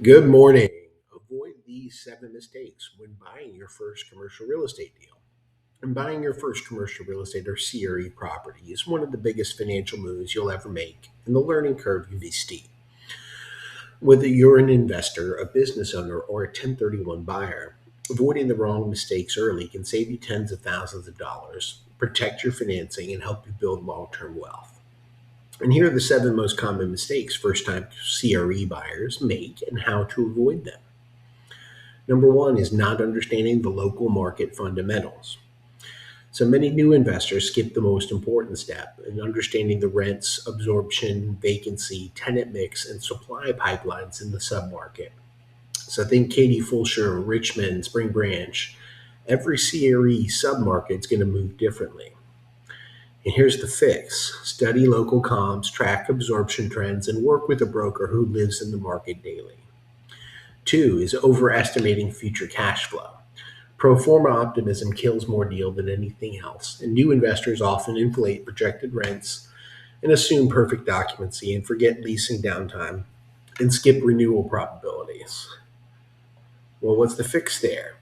Good morning. Avoid these seven mistakes when buying your first commercial real estate deal. And buying your first commercial real estate or CRE property is one of the biggest financial moves you'll ever make, and the learning curve can be steep. Whether you're an investor, a business owner, or a 1031 buyer, avoiding the wrong mistakes early can save you tens of thousands of dollars, protect your financing, and help you build long term wealth. And here are the seven most common mistakes first time CRE buyers make and how to avoid them. Number one is not understanding the local market fundamentals. So many new investors skip the most important step in understanding the rents, absorption, vacancy, tenant mix, and supply pipelines in the submarket. So think Katy Fulsher, Richmond, Spring Branch. Every CRE submarket is going to move differently. And here's the fix: study local comps, track absorption trends, and work with a broker who lives in the market daily. Two is overestimating future cash flow. Pro forma optimism kills more deal than anything else, and new investors often inflate projected rents and assume perfect occupancy and forget leasing downtime and skip renewal probabilities. Well, what's the fix there?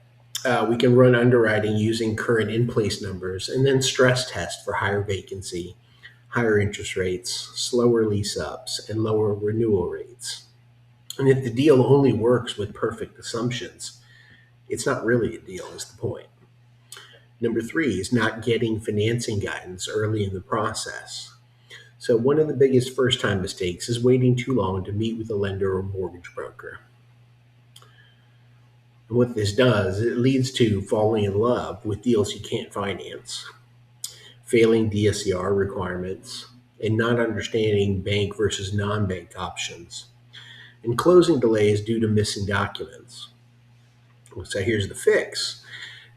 We can run underwriting using current in place numbers and then stress test for higher vacancy, higher interest rates, slower lease ups, and lower renewal rates. And if the deal only works with perfect assumptions, it's not really a deal, is the point. Number three is not getting financing guidance early in the process. So, one of the biggest first time mistakes is waiting too long to meet with a lender or mortgage broker. And what this does, it leads to falling in love with deals you can't finance, failing DSCR requirements, and not understanding bank versus non bank options, and closing delays due to missing documents. So, here's the fix: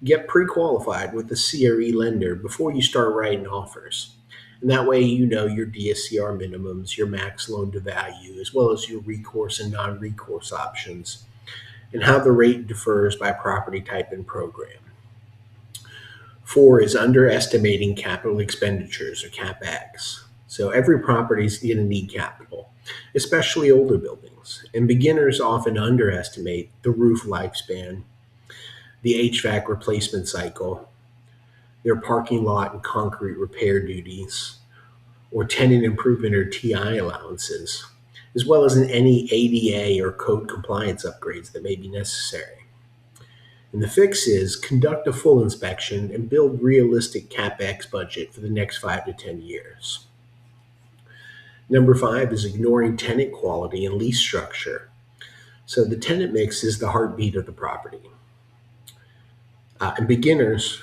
get pre qualified with the CRE lender before you start writing offers. And that way, you know your DSCR minimums, your max loan to value, as well as your recourse and non recourse options, and how the rate differs by property type and program. Four is underestimating capital expenditures or CapEx. So every property is going to need capital, especially older buildings. And beginners often underestimate the roof lifespan, the HVAC replacement cycle, their parking lot and concrete repair duties, or tenant improvement or TI allowances, as well as in any ADA or code compliance upgrades that may be necessary. And the fix is conduct a full inspection and build realistic CapEx budget for the next 5 to 10 years. Number five is ignoring tenant quality and lease structure. So the tenant mix is the heartbeat of the property. And beginners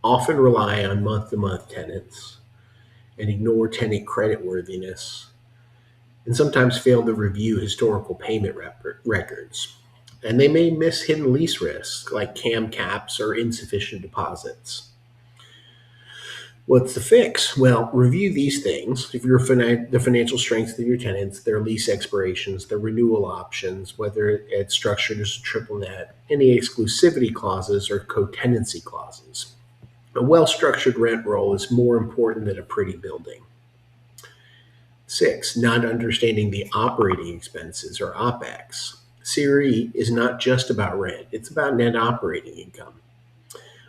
often rely on month to month tenants and ignore tenant creditworthiness and sometimes fail to review historical payment records. And they may miss hidden lease risks like CAM caps or insufficient deposits. What's the fix? Well, review these things. If you're the financial strength of your tenants, their lease expirations, their renewal options, whether it's structured as a triple net, any exclusivity clauses or co-tenancy clauses. A well-structured rent roll is more important than a pretty building. Six, not understanding the operating expenses or OpEx. CRE is not just about rent, it's about net operating income.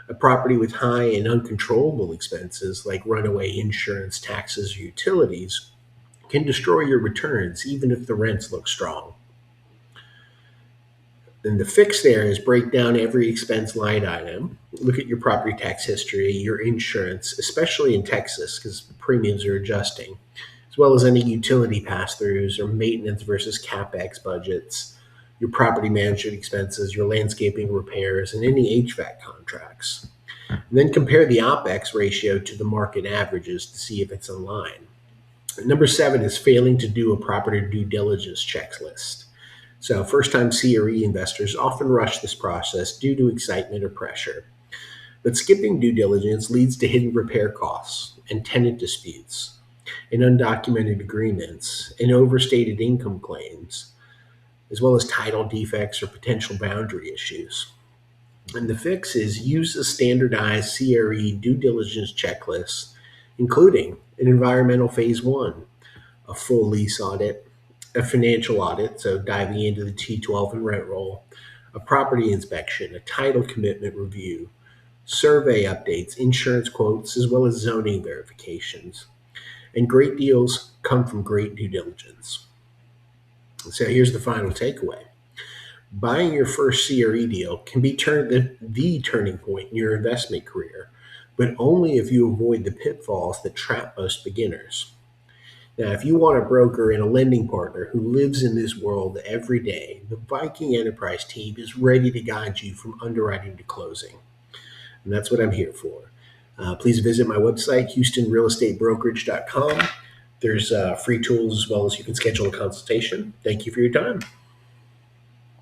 A property with high and uncontrollable expenses like runaway insurance, taxes, or utilities can destroy your returns even if the rents look strong. Then the fix there is break down every expense line item. Look at your property tax history, your insurance, especially in Texas because the premiums are adjusting, as well as any utility pass-throughs or maintenance versus CapEx budgets, your property management expenses, your landscaping repairs, and any HVAC contracts. And then compare the OpEx ratio to the market averages to see if it's in line. Number seven is failing to do a proper due diligence checklist. So, first time CRE investors often rush this process due to excitement or pressure. But skipping due diligence leads to hidden repair costs and tenant disputes and undocumented agreements and overstated income claims, as well as title defects or potential boundary issues. And the fix is use a standardized CRE due diligence checklist, including an environmental phase one, a full lease audit, a financial audit, so diving into the T12 and rent roll, a property inspection, a title commitment review, survey updates, insurance quotes, as well as zoning verifications. And great deals come from great due diligence. So here's the final takeaway. Buying your first CRE deal can be the turning point in your investment career, but only if you avoid the pitfalls that trap most beginners. Now, if you want a broker and a lending partner who lives in this world every day, the Viking Enterprise team is ready to guide you from underwriting to closing. And that's what I'm here for. Please visit my website, houstonrealestatebrokerage.com. There's free tools as well as you can schedule a consultation. Thank you for your time.